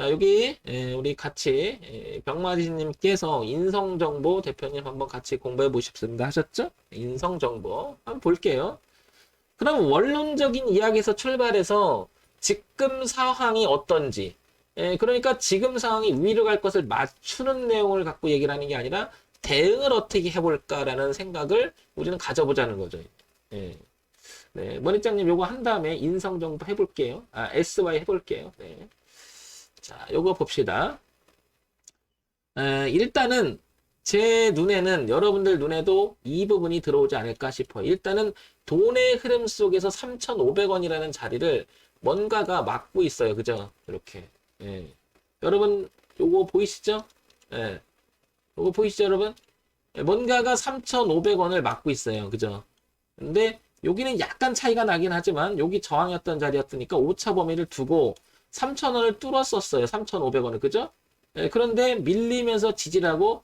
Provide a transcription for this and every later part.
자, 여기 우리 같이 병마지님께서 인성정보 대표님 한번 같이 공부해 보십습니다 하셨죠? 인성정보 한번 볼게요. 그럼 원론적인 이야기에서 출발해서 지금 상황이 어떤지, 그러니까 지금 상황이 위로 갈 것을 맞추는 내용을 갖고 얘기를 하는 게 아니라 대응을 어떻게 해볼까라는 생각을 우리는 가져보자는 거죠. 예. 네, 머니짱님 요거 한 다음에 인성정보 해볼게요. SY 해볼게요. 네. 자, 요거 봅시다. 일단은 제 눈에는 여러분들 눈에도 이 부분이 들어오지 않을까 싶어요. 일단은 돈의 흐름 속에서 3,500원이라는 자리를 뭔가가 막고 있어요. 그죠? 이렇게. 예. 여러분 요거 보이시죠? 예. 요거 보이시죠, 여러분? 예, 뭔가가 3,500원을 막고 있어요. 그죠? 근데 여기는 약간 차이가 나긴 하지만 여기 저항이었던 자리였으니까 오차 범위를 두고 3,000원을 뚫었었어요. 3,500원을. 그죠? 예, 그런데 밀리면서 지지라고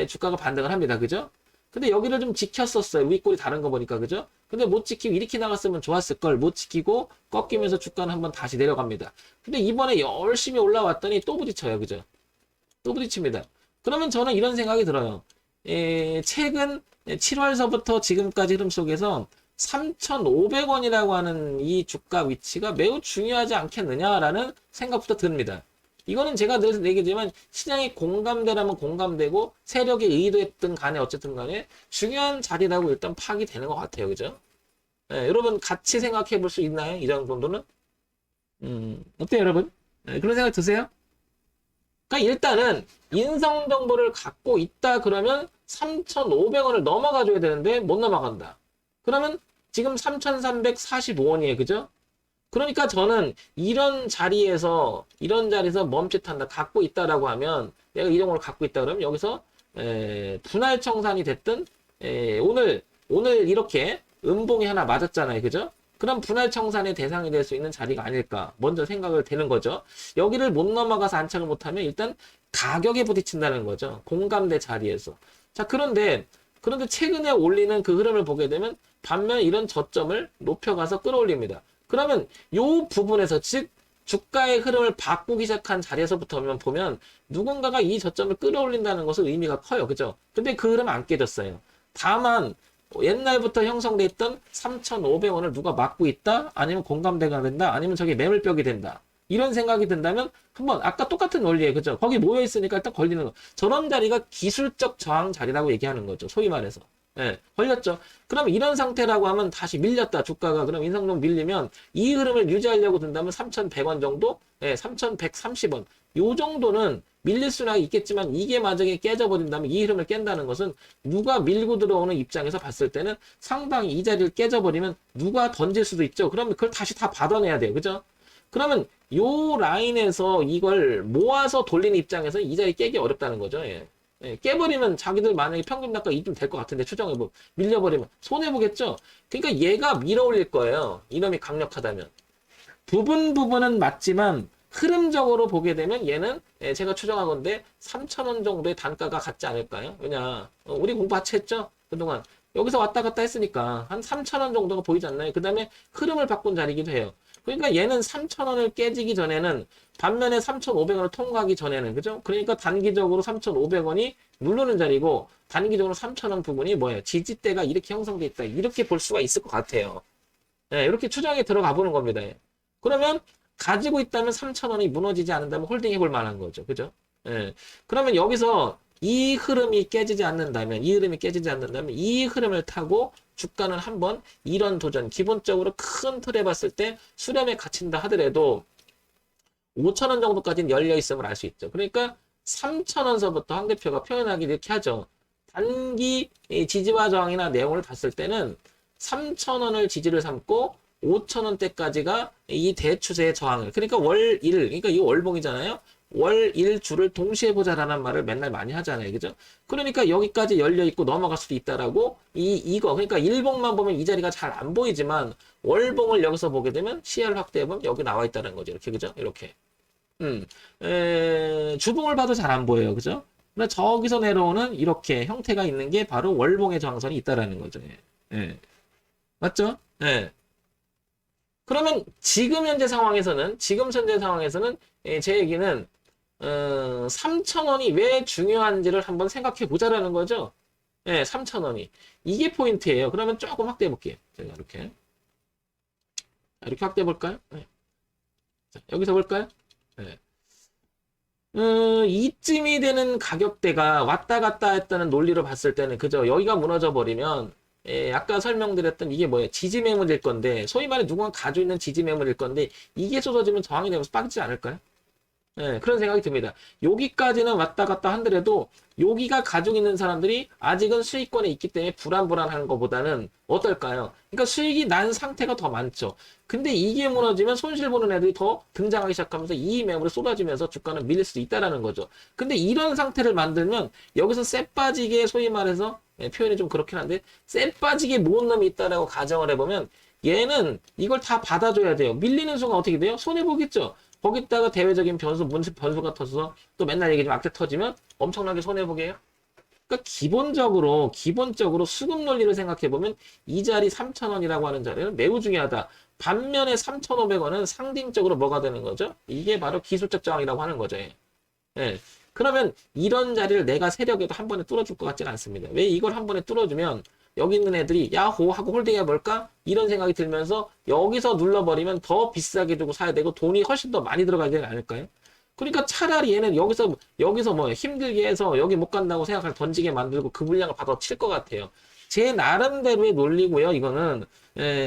주가가 반등을 합니다. 그죠? 근데 여기를 좀 지켰었어요. 윗골이 다른 거 보니까. 그죠? 근데 못 지키고 이렇게 나갔으면 좋았을 걸. 못 지키고 꺾이면서 주가는 한번 다시 내려갑니다. 근데 이번에 열심히 올라왔더니 또 부딪혀요. 그죠? 또 부딪힙니다. 그러면 저는 이런 생각이 들어요. 최근 7월서부터 지금까지 흐름 속에서 3,500원이라고 하는 이 주가 위치가 매우 중요하지 않겠느냐라는 생각부터 듭니다. 이거는 제가 늘 얘기하지만 시장이 공감대라면 공감되고 세력이 의도했든 간에 어쨌든 간에 중요한 자리라고 일단 파악이 되는 것 같아요. 그죠? 여러분 같이 생각해 볼 수 있나요? 이 정도는? 어때요, 여러분? 그런 생각 드세요? 그러니까 일단은 인성 정보를 갖고 있다 그러면 3,500원을 넘어가 줘야 되는데 못 넘어간다. 그러면 지금 3,345원이에요. 그죠? 그러니까 저는 이런 자리에서 멈칫한다 갖고 있다라고 하면 내가 이런 걸 갖고 있다 그러면 여기서 분할 청산이 됐든 오늘 이렇게 음봉이 하나 맞았잖아요. 그죠? 그럼 분할 청산의 대상이 될 수 있는 자리가 아닐까 먼저 생각을 되는 거죠. 여기를 못 넘어가서 안착을 못하면 일단 가격에 부딪힌다는 거죠. 공감대 자리에서. 자, 그런데 최근에 올리는 그 흐름을 보게 되면 반면 이런 저점을 높여가서 끌어올립니다. 그러면 요 부분에서 즉 주가의 흐름을 바꾸기 시작한 자리에서부터 보면 누군가가 이 저점을 끌어올린다는 것은 의미가 커요. 그죠? 근데 그 흐름 안 깨졌어요. 다만 옛날부터 형성돼 있던 3,500원을 누가 막고 있다? 아니면 공감대가 된다? 아니면 저게 매물벽이 된다? 이런 생각이 든다면 한번 아까 똑같은 원리에 그죠? 거기 모여 있으니까 일단 걸리는 거. 저런 자리가 기술적 저항 자리라고 얘기하는 거죠. 소위 말해서. 예, 걸렸죠. 그럼 이런 상태라고 하면 다시 밀렸다. 주가가 그럼 인상종 밀리면 이 흐름을 유지하려고 든다면 3,100원 정도? 예, 3,130원. 요 정도는 밀릴 수는 있겠지만 이게 만약에 깨져버린다면 이 흐름을 깬다는 것은 누가 밀고 들어오는 입장에서 봤을 때는 상당히 이 자리를 깨져버리면 누가 던질 수도 있죠. 그러면 그걸 다시 다 받아내야 돼요. 그죠? 그러면 요 라인에서 이걸 모아서 돌리는 입장에서 이 자리 깨기 어렵다는 거죠. 예. 예, 깨버리면 자기들 만약에 평균 단가 이쯤 될 것 같은데 추정해보 밀려버리면 손해보겠죠. 그러니까 얘가 밀어올릴 거예요. 이놈이 강력하다면. 부분은 맞지만 흐름적으로 보게 되면 얘는 제가 추정하건데 3,000원 정도의 단가가 같지 않을까요? 왜냐 우리 공부 같이 했죠? 그동안 여기서 왔다 갔다 했으니까 한 3,000원 정도가 보이지 않나요? 그 다음에 흐름을 바꾼 자리이기도 해요. 그러니까 얘는 3,000원을 깨지기 전에는 반면에 3,500원을 통과하기 전에는 그죠? 그러니까 단기적으로 3,500원이 누르는 자리고 단기적으로 3,000원 부분이 뭐예요? 지지대가 이렇게 형성돼 있다. 이렇게 볼 수가 있을 것 같아요. 예, 이렇게 추정에 들어가 보는 겁니다. 예. 그러면 가지고 있다면 3,000원이 무너지지 않는다면 홀딩 해볼 만한 거죠. 그죠? 예. 그러면 여기서 이 흐름이 깨지지 않는다면 이 흐름을 타고 주가는 한번 이런 도전, 기본적으로 큰 틀에 봤을 때 수렴에 갇힌다 하더라도 5,000원 정도까지는 열려 있음을 알 수 있죠. 그러니까 3,000원서부터 황 대표가 표현하기 이렇게 하죠. 단기 지지와 저항이나 내용을 봤을 때는 3,000원을 지지를 삼고 5,000원대까지가 이 대추세의 저항을, 그러니까 월 1, 그러니까 이 월봉이잖아요. 월 1주를 동시에 보자라는 말을 맨날 많이 하잖아요. 그죠? 그러니까 여기까지 열려있고 넘어갈 수도 있다라고 이거 그러니까 일봉만 보면 이 자리가 잘 안 보이지만 월봉을 여기서 보게 되면 시야를 확대해보면 여기 나와 있다는 거죠. 이렇게. 그죠? 이렇게. 주봉을 봐도 잘 안 보여요. 그죠? 그러나 저기서 내려오는 이렇게 형태가 있는 게 바로 월봉의 저항선이 있다라는 거죠. 예. 예. 맞죠? 예. 그러면 지금 현재 상황에서는 제 얘기는 3,000원이 왜 중요한지를 한번 생각해 보자라는 거죠. 네, 3,000원이. 이게 포인트예요. 그러면 조금 확대해 볼게요. 제가 이렇게. 이렇게 확대해 볼까요? 네. 자, 여기서 볼까요? 네. 이쯤이 되는 가격대가 왔다 갔다 했다는 논리로 봤을 때는 그죠? 여기가 무너져 버리면 아까 설명드렸던 이게 뭐예요? 지지 매물일 건데 소위 말해 누군가 가지고 있는 지지 매물일 건데 이게 쏟아지면 저항이 되면서 빠지지 않을까요? 예, 그런 생각이 듭니다. 여기까지는 왔다 갔다 한더라도 여기가 가지고 있는 사람들이 아직은 수익권에 있기 때문에 불안불안한 것보다는 어떨까요? 그러니까 수익이 난 상태가 더 많죠. 근데 이게 무너지면 손실 보는 애들이 더 등장하기 시작하면서 이 매물이 쏟아지면서 주가는 밀릴 수도 있다라는 거죠. 근데 이런 상태를 만들면 여기서 쎄 빠지게 소위 말해서 표현이 좀 그렇긴 한데 쎄 빠지게 모은 놈이 있다라고 가정을 해보면 얘는 이걸 다 받아줘야 돼요. 밀리는 순간 어떻게 돼요? 손해보겠죠. 거기다가 대외적인 변수가 터져서 또 맨날 얘기 좀 악재 터지면 엄청나게 손해보게 해요. 그러니까 기본적으로 수급 논리를 생각해보면 이 자리 3,000원이라고 하는 자리는 매우 중요하다. 반면에 3,500원은 상징적으로 뭐가 되는 거죠? 이게 바로 기술적 저항이라고 하는 거죠. 예. 그러면 이런 자리를 내가 세력에도 한 번에 뚫어줄 것 같지는 않습니다. 왜 이걸 한 번에 뚫어주면 여기 있는 애들이 야호 하고 홀딩해 볼까? 이런 생각이 들면서 여기서 눌러버리면 더 비싸게 주고 사야 되고 돈이 훨씬 더 많이 들어가야 되지 않을까요? 그러니까 차라리 얘는 여기서 뭐 힘들게 해서 여기 못 간다고 생각을 던지게 만들고 그 물량을 받아 칠 것 같아요. 제 나름대로의 논리고요. 이거는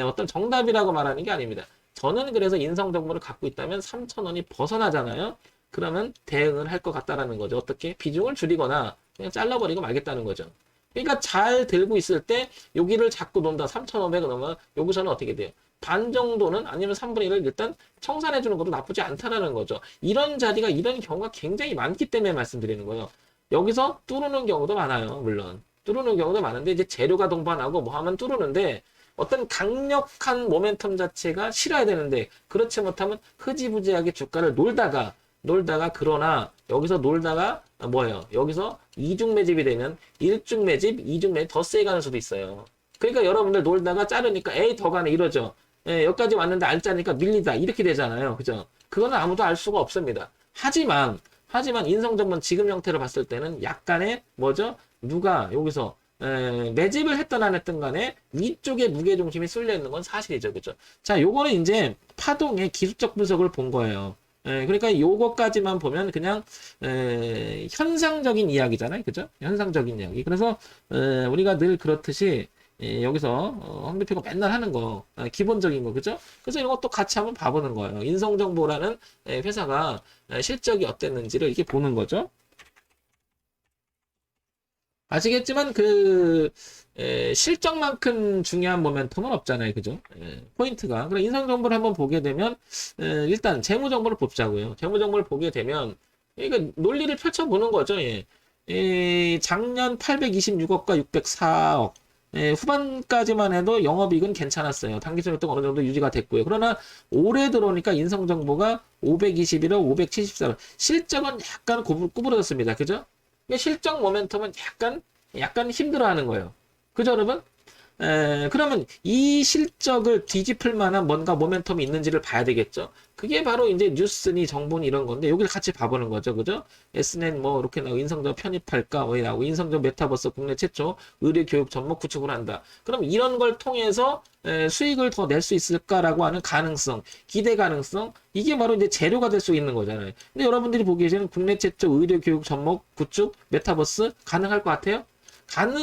어떤 정답이라고 말하는 게 아닙니다. 저는 그래서 인성 정보를 갖고 있다면 3,000원이 벗어나잖아요. 그러면 대응을 할 것 같다라는 거죠. 어떻게? 비중을 줄이거나 그냥 잘라버리고 말겠다는 거죠. 그러니까 잘 들고 있을 때 여기를 잡고 논다. 3,500원 넘으면 여기서는 어떻게 돼요? 반 정도는 아니면 3분의 1을 일단 청산해 주는 것도 나쁘지 않다라는 거죠. 이런 자리가 이런 경우가 굉장히 많기 때문에 말씀드리는 거예요. 여기서 뚫는 경우도 많아요. 물론. 뚫는 경우도 많은데 이제 재료가 동반하고 뭐 하면 뚫는데 어떤 강력한 모멘텀 자체가 실어야 되는데 그렇지 못하면 흐지부지하게 주가를 놀다가 그러나 여기서 놀다가 뭐예요? 여기서 이중 매집이 되면 일중 매집, 이중 매집 더 세게 가는 수도 있어요. 그러니까 여러분들 놀다가 자르니까 에이 더 가네 이러죠. 여기까지 왔는데 안 자르니까 밀리다 이렇게 되잖아요. 그죠? 그거는 아무도 알 수가 없습니다. 하지만 인성정보는 지금 형태로 봤을 때는 약간의 뭐죠? 누가 여기서 매집을 했던 안 했던 간에 위쪽에 무게중심이 쏠려 있는 건 사실이죠. 그죠? 자, 요거는 이제 파동의 기술적 분석을 본 거예요. 그러니까 요거까지만 보면 그냥 현상적인 이야기잖아요. 그죠? 현상적인 이야기. 그래서 우리가 늘 그렇듯이 여기서 황 대표가 맨날 하는 거 기본적인 거 그죠? 그래서 이런 것도 같이 한번 봐보는 거예요. 인성정보라는 회사가 실적이 어땠는지를 이렇게 보는 거죠. 아시겠지만 실적만큼 중요한 모멘텀은 없잖아요. 그죠? 포인트가. 그럼 인상정보를 한번 보게 되면 일단 재무정보를 뽑자고요. 재무정보를 보게 되면 그러니까 논리를 펼쳐보는 거죠. 예. 작년 826억과 604억 후반까지만 해도 영업이익은 괜찮았어요. 당기순이익도 어느 정도 유지가 됐고요. 그러나 올해 들어오니까 인성정보가 521억, 574억 실적은 약간 구부러졌습니다. 그죠? 실적 모멘텀은 약간 힘들어하는 거예요. 그죠, 여러분? 그러면 이 실적을 뒤집을 만한 뭔가 모멘텀이 있는지를 봐야 되겠죠. 그게 바로 이제 뉴스니 정보니 이런 건데 여기를 같이 봐보는 거죠. 그죠? Snet 뭐 이렇게 나오고 인성정 편입할까 뭐 나오고 인성정 메타버스 국내 최초 의료 교육 접목 구축을 한다. 그럼 이런 걸 통해서 수익을 더 낼 수 있을까라고 하는 가능성, 기대 가능성 이게 바로 이제 재료가 될 수 있는 거잖아요. 근데 여러분들이 보기에는 국내 최초 의료 교육 접목 구축 메타버스 가능할 것 같아요?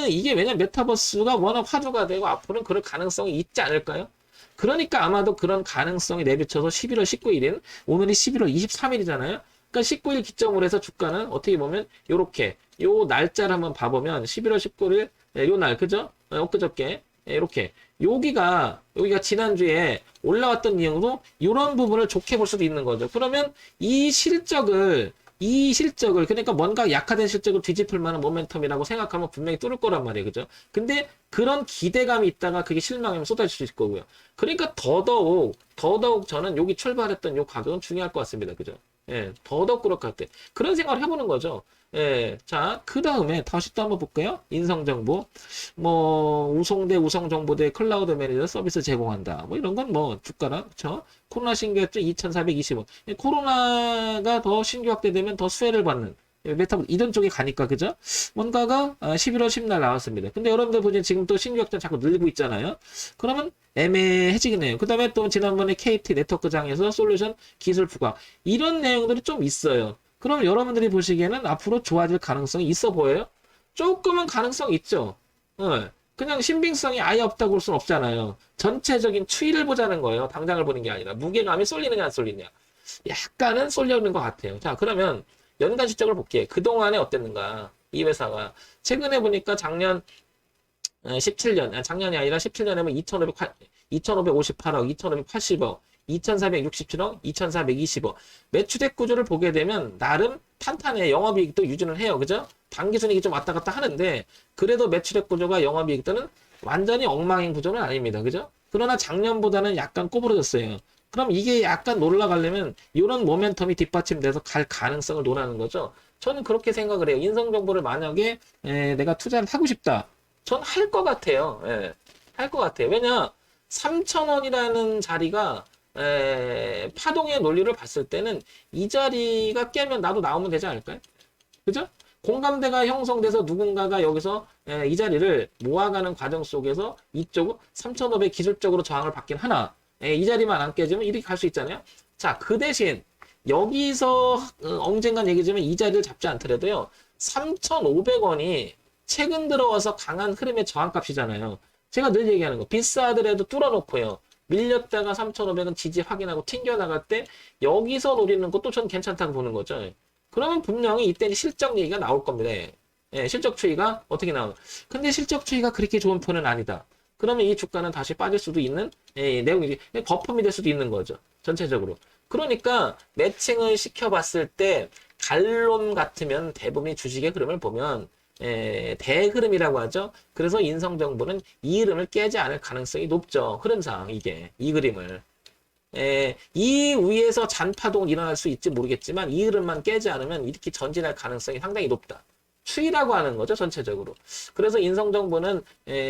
이게 왜냐면 메타버스가 워낙 화두가 되고 앞으로는 그럴 가능성이 있지 않을까요? 그러니까 아마도 그런 가능성이 내비쳐서 11월 19일인 오늘이 11월 23일이잖아요. 그러니까 19일 기점으로 해서 주가는 어떻게 보면 요렇게 요 날짜를 한번 봐보면 11월 19일 요 날 그죠? 엊그저께 이렇게 여기가 지난주에 올라왔던 이유도 이런 부분을 좋게 볼 수도 있는 거죠. 그러면 이 실적을 그러니까 뭔가 약화된 실적을 뒤집을 만한 모멘텀이라고 생각하면 분명히 뚫을 거란 말이에요. 그죠? 근데 그런 기대감이 있다가 그게 실망하면 쏟아질 수 있을 거고요. 그러니까 더더욱 저는 여기 출발했던 요 가격은 중요할 것 같습니다. 그죠? 예, 더더욱 그럴 것 같아. 그런 생각을 해보는 거죠. 예, 자, 그 다음에 다시 또 한번 볼까요? 인성정보. 뭐, 우송대, 우성정보대 클라우드 매니저 서비스 제공한다. 뭐, 이런 건 뭐, 주가라, 그쵸? 코로나 신규학자 2,420원. 코로나가 더 신규 확대되면 더 수혜를 받는. 메타 이런 쪽에 가니까 그죠? 뭔가가 11월 10날 나왔습니다. 근데 여러분들 보시면 지금 또 신규 확장 자꾸 늘고 있잖아요. 그러면 애매해지긴 해요. 그 다음에 또 지난번에 KT 네트워크장에서 솔루션 기술 부각 이런 내용들이 좀 있어요. 그럼 여러분들이 보시기에는 앞으로 좋아질 가능성이 있어 보여요? 조금은 가능성 있죠. 그냥 신빙성이 아예 없다고 볼 수는 없잖아요. 전체적인 추이를 보자는 거예요. 당장을 보는 게 아니라 무게감이 쏠리느냐 안 쏠리느냐. 약간은 쏠려있는 것 같아요. 자, 그러면 연간 실적을 볼게요. 그동안에 어땠는가? 이 회사가. 최근에 보니까 작년 17년, 작년이 아니라 17년에 뭐 2,558억, 2,580억, 2,467억, 2,420억. 매출액 구조를 보게 되면 나름 탄탄해. 영업이익도 유지를 해요. 그죠? 당기순이익이 좀 왔다 갔다 하는데 그래도 매출액 구조가 영업이익들은 완전히 엉망인 구조는 아닙니다. 그죠? 그러나 작년보다는 약간 꼬부러졌어요. 그럼 이게 약간 올라가려면 이런 모멘텀이 뒷받침돼서 갈 가능성을 논하는 거죠. 저는 그렇게 생각을 해요. 인성정보를 만약에 내가 투자를 하고 싶다. 전 할 것 같아요. 할 것 같아요. 왜냐 3,000원이라는 자리가 파동의 논리를 봤을 때는 이 자리가 깨면 나도 나오면 되지 않을까요? 그죠? 공감대가 형성돼서 누군가가 여기서 이 자리를 모아가는 과정 속에서 이쪽은 3,500 기술적으로 저항을 받긴 하나 이 자리만 안 깨지면 이렇게 갈 수 있잖아요. 자, 그 대신 여기서 언젠간 얘기지만 이 자리를 잡지 않더라도요. 3,500원이 최근 들어와서 강한 흐름의 저항값이잖아요. 제가 늘 얘기하는 거 비싸더라도 뚫어놓고요. 밀렸다가 3,500원 지지 확인하고 튕겨나갈 때 여기서 노리는 것도 전 괜찮다고 보는 거죠. 그러면 분명히 이때는 실적 얘기가 나올 겁니다. 실적 추이가 어떻게 나오나. 근데 실적 추이가 그렇게 좋은 편은 아니다. 그러면 이 주가는 다시 빠질 수도 있는 내용이 버텀이 될 수도 있는 거죠. 전체적으로. 그러니까 매칭을 시켜봤을 때 갈론 같으면 대부분이 주식의 흐름을 보면 대흐름이라고 하죠. 그래서 인성정보는 이 흐름을 깨지 않을 가능성이 높죠. 흐름상 이게 이 그림을. 이 위에서 잔파동이 일어날 수 있지 모르겠지만 이 흐름만 깨지 않으면 이렇게 전진할 가능성이 상당히 높다. 추이라고 하는 거죠, 전체적으로. 그래서 인성정보는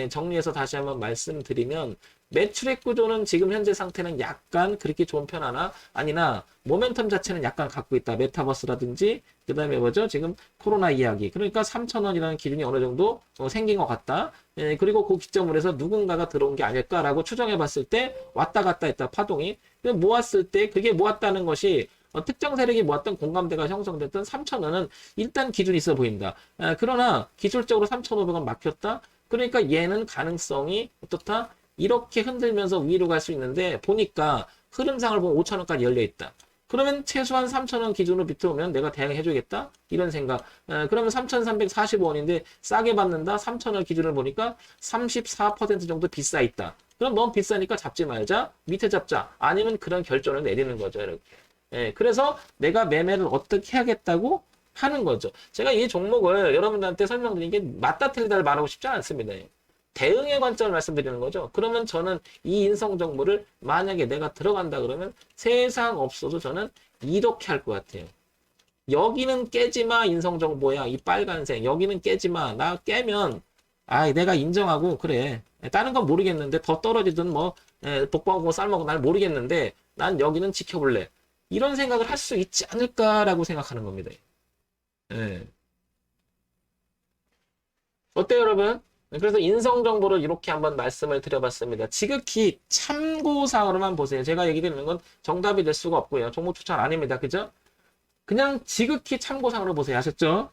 정리해서 다시 한번 말씀드리면 매출액 구조는 지금 현재 상태는 약간 그렇게 좋은 편 하나 아니나 모멘텀 자체는 약간 갖고 있다. 메타버스라든지 그 다음에 뭐죠? 지금 코로나 이야기. 그러니까 3,000원이라는 기준이 어느 정도 생긴 것 같다. 그리고 그 기점으로 해서 누군가가 들어온 게 아닐까라고 추정해 봤을 때 왔다 갔다 했다. 파동이. 모았을 때 그게 모았다는 것이 특정 세력이 모았던 공감대가 형성됐던 3,000원은 일단 기준이 있어 보인다. 그러나 기술적으로 3,500원 막혔다. 그러니까 얘는 가능성이 어떻다? 이렇게 흔들면서 위로 갈 수 있는데 보니까 흐름상을 보면 5,000원까지 열려 있다. 그러면 최소한 3,000원 기준으로 비트오면 내가 대응해줘야겠다? 이런 생각. 그러면 3,345원인데 싸게 받는다? 3,000원 기준을 보니까 34% 정도 비싸 있다. 그럼 너무 비싸니까 잡지 말자. 밑에 잡자. 아니면 그런 결정을 내리는 거죠. 이렇게. 그래서 내가 매매를 어떻게 해야겠다고 하는 거죠. 제가 이 종목을 여러분들한테 설명드린 게 맞다 틀리다를 말하고 싶지 않습니다. 대응의 관점을 말씀드리는 거죠. 그러면 저는 이 인성 정보를 만약에 내가 들어간다 그러면 세상 없어도 저는 이렇게 할 것 같아요. 여기는 깨지마 인성 정보야. 이 빨간색. 여기는 깨지마. 나 깨면 내가 인정하고 그래. 다른 건 모르겠는데 더 떨어지든 뭐 복방하고 쌀먹고 날 모르겠는데 난 여기는 지켜볼래. 이런 생각을 할 수 있지 않을까라고 생각하는 겁니다. 어때요, 여러분? 그래서 인성정보를 이렇게 한번 말씀을 드려봤습니다. 지극히 참고사항으로만 보세요. 제가 얘기 드리는 건 정답이 될 수가 없고요. 종목 추천 아닙니다. 그죠? 그냥 지극히 참고사항으로 보세요. 아셨죠?